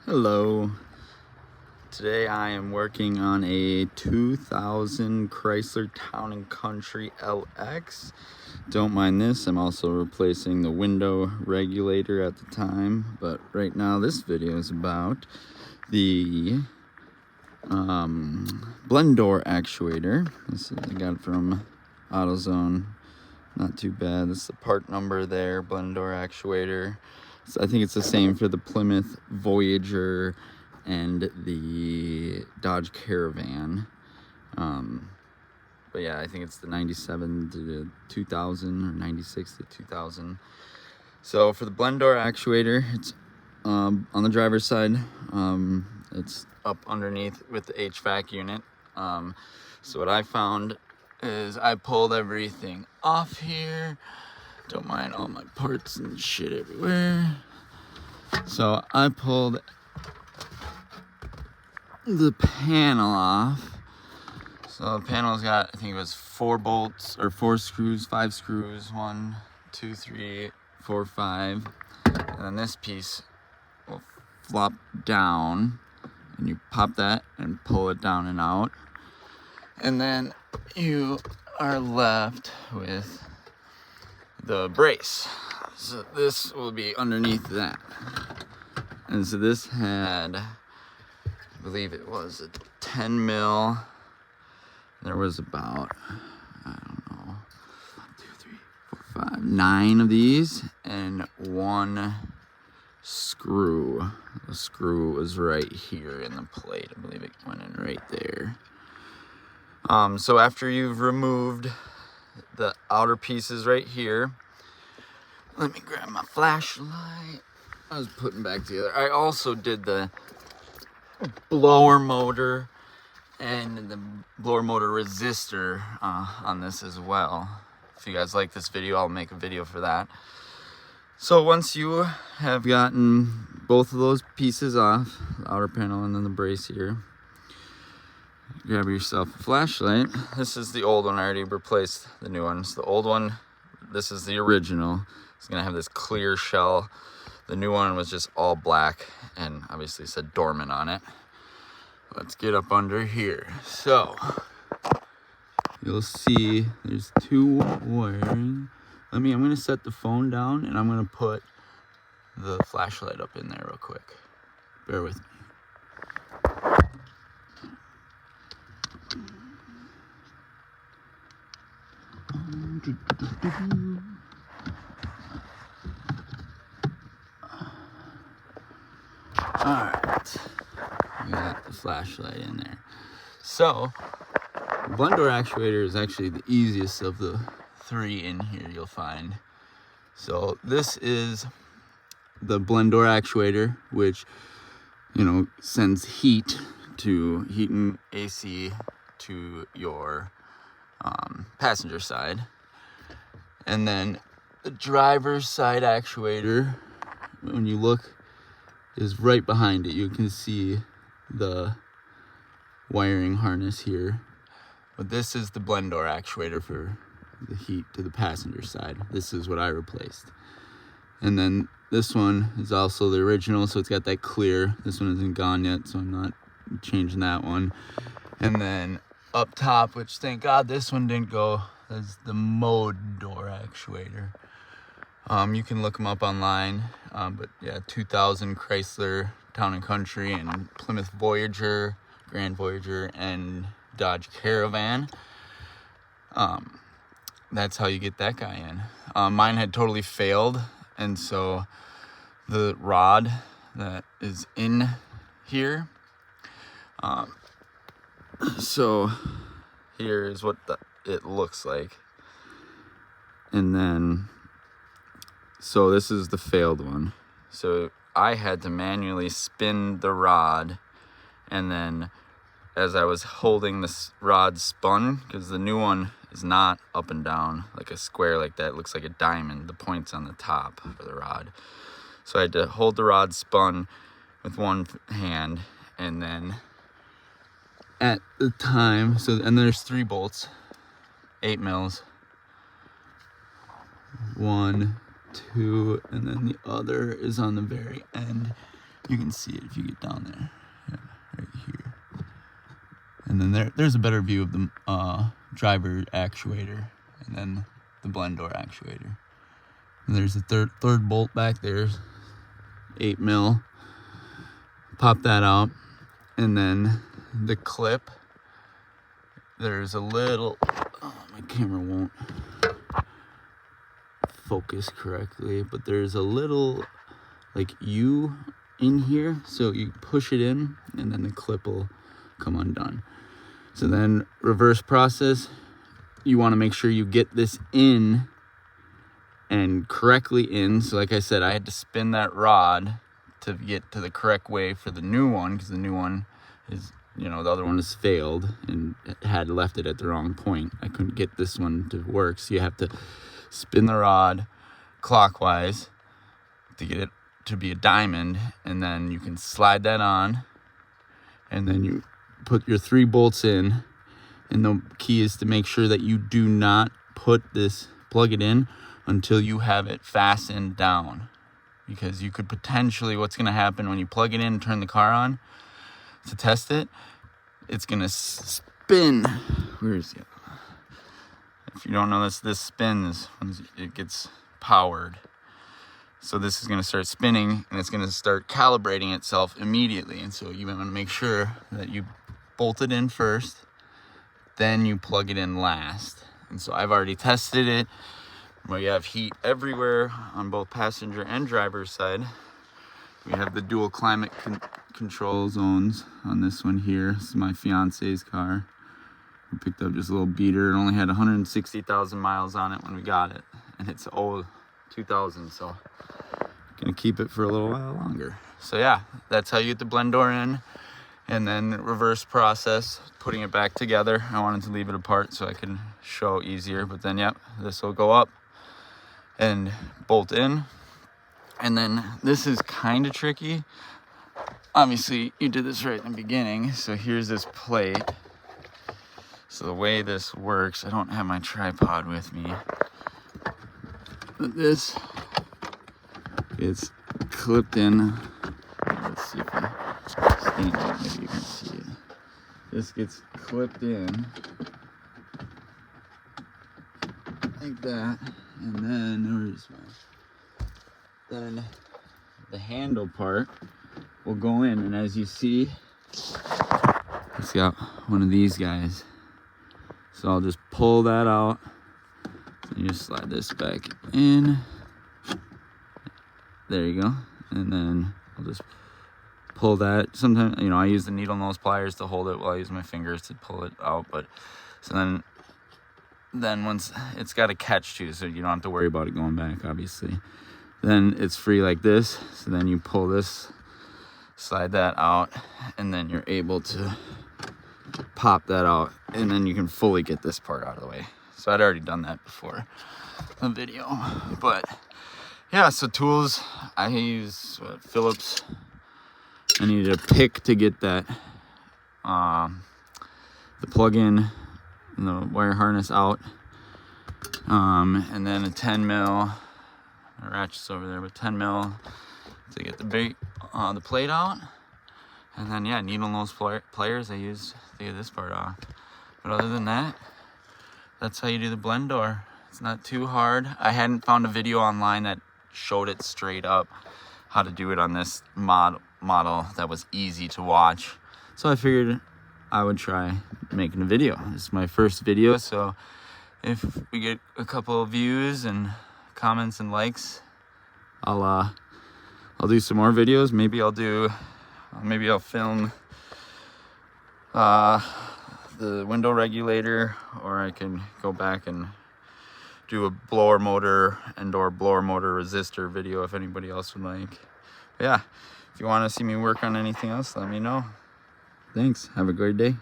Hello. Today I am working on a 2000 Chrysler Town & Country LX. Don't mind this, I'm also replacing the window regulator at the time, but right now this video is about the blend door actuator. I got it from AutoZone. Not too bad. This is the part number there, blend door actuator. So I think it's the same for the Plymouth Voyager and the Dodge Caravan. But yeah, I think it's the 97 to 2000 or 96 to 2000. So for the blend door actuator, it's on the driver's side. It's up underneath with the HVAC unit. So what I found is I pulled everything off here. Don't mind all my parts and shit everywhere. So I pulled the panel off. So the panel's got, I think it was 4 bolts or 4 screws, 5 screws, 1, 2, 3, 4, 5. And then this piece will flop down and you pop that and pull it down and out. And then you are left with the brace. So this will be underneath that. And so this had, I believe it was a 10 mil. There was about, I don't know, 1, 2, 3, 4, 5, 9 of these and 1 screw. The screw was right here in the plate. I believe it went in right there. So after you've removed the outer pieces right here, let me grab my flashlight. I was putting back together. I also did the blower motor and the blower motor resistor on this as well. If you guys like this video, I'll make a video for that. So once you have gotten both of those pieces off, the outer panel and then the brace here, grab yourself a flashlight. This is the old one. I already replaced the new one. So the old one, this is the original. It's gonna have this clear shell. The new one was just all black and obviously said dormant on it. Let's get up under here. So you'll see there's 2 wiring. I'm gonna set the phone down and I'm gonna put the flashlight up in there real quick. Bear with me. Alright, we got the flashlight in there. So, the blend door actuator is actually the easiest of the 3 in here you'll find. So this is the blend door actuator, which, you know, sends heat and AC to your passenger side. And then the driver's side actuator, when you look, is right behind it. You can see the wiring harness here. But this is the blend door actuator for the heat to the passenger side. This is what I replaced. And then this one is also the original, so it's got that clear. This one isn't gone yet, so I'm not changing that one. And then up top, which thank God this one didn't go, is the mode door actuator. You can look them up online, but yeah, 2000 Chrysler Town & Country and Plymouth Voyager, Grand Voyager, and Dodge Caravan. That's how you get that guy in. Mine had totally failed, and so the rod that is in here, so here is what it looks like. And then, so this is the failed one. So I had to manually spin the rod, and then as I was holding this rod spun, because the new one is not up and down like a square like that. It looks like a diamond, the point's on the top of the rod. So I had to hold the rod spun with one hand, and then at the time, and there's 3 bolts, 8 mils, 1, 2, and then the other is on the very end. You can see it if you get down there. Yeah, right here. And then there's a better view of the driver actuator, and then the blend door actuator. And there's the third bolt back there, 8 mil. Pop that out, and then the clip. There's a little. Oh, my camera won't focus correctly, but there's a little like U in here, so you push it in, and then the clip will come undone. So then reverse process. You want to make sure you get this in and correctly in. So like I said, I had to spin that rod to get to the correct way for the new one, because the new one is, you know, the other one has failed and had left it at the wrong point. I couldn't get this one to work, so you have to spin the rod clockwise to get it to be a diamond, and then you can slide that on, and then you put your 3 bolts in. And the key is to make sure that you do not plug it in until you have it fastened down, because you could potentially, what's going to happen when you plug it in and turn the car on to test it, it's going to spin. Where is it? If you don't know this spins when it gets powered. So this is going to start spinning, and it's going to start calibrating itself immediately. And so you want to make sure that you bolt it in first, then you plug it in last. And so I've already tested it. We have heat everywhere on both passenger and driver's side. We have the dual climate control zones on this one here. This is my fiance's car. We picked up just a little beater. It only had 160,000 miles on it when we got it, and it's old 2000, so gonna keep it for a little while longer. So yeah, that's how you get the blend door in, and then reverse process, putting it back together. I wanted to leave it apart so I can show easier, but then yep, this will go up and bolt in. And then this is kind of tricky. Obviously you did this right in the beginning. So here's this plate. So the way this works, I don't have my tripod with me, but this gets clipped in. Let's see if I stand up, maybe you can see it. This gets clipped in like that, and then then the handle part will go in, and as you see, it's got one of these guys. So I'll just pull that out, and you just slide this back in. There you go. And then I'll just pull that. Sometimes, you know, I use the needle nose pliers to hold it while I use my fingers to pull it out. But so then once it's got a catch too, so you don't have to worry about it going back, obviously. Then it's free like this. So then you pull this, slide that out, and then you're able to pop that out, and then you can fully get this part out of the way. So I'd already done that before the video, but yeah. So tools, I use Phillips. I needed a pick to get that the plug-in and the wire harness out, and then a 10 mil. The ratchet's over there, but 10 mil to get the plate out. And then yeah, needle nose pliers I used to get this part off. But other than that, that's how you do the blend door. It's not too hard. I hadn't found a video online that showed it straight up how to do it on this model that was easy to watch. So I figured I would try making a video. This is my first video, so if we get a couple of views and comments and likes, I'll do some more videos. Maybe I'll film the window regulator, or I can go back and do a blower motor and/or blower motor resistor video if anybody else would like. But yeah, if you want to see me work on anything else, let me know. Thanks. Have a great day.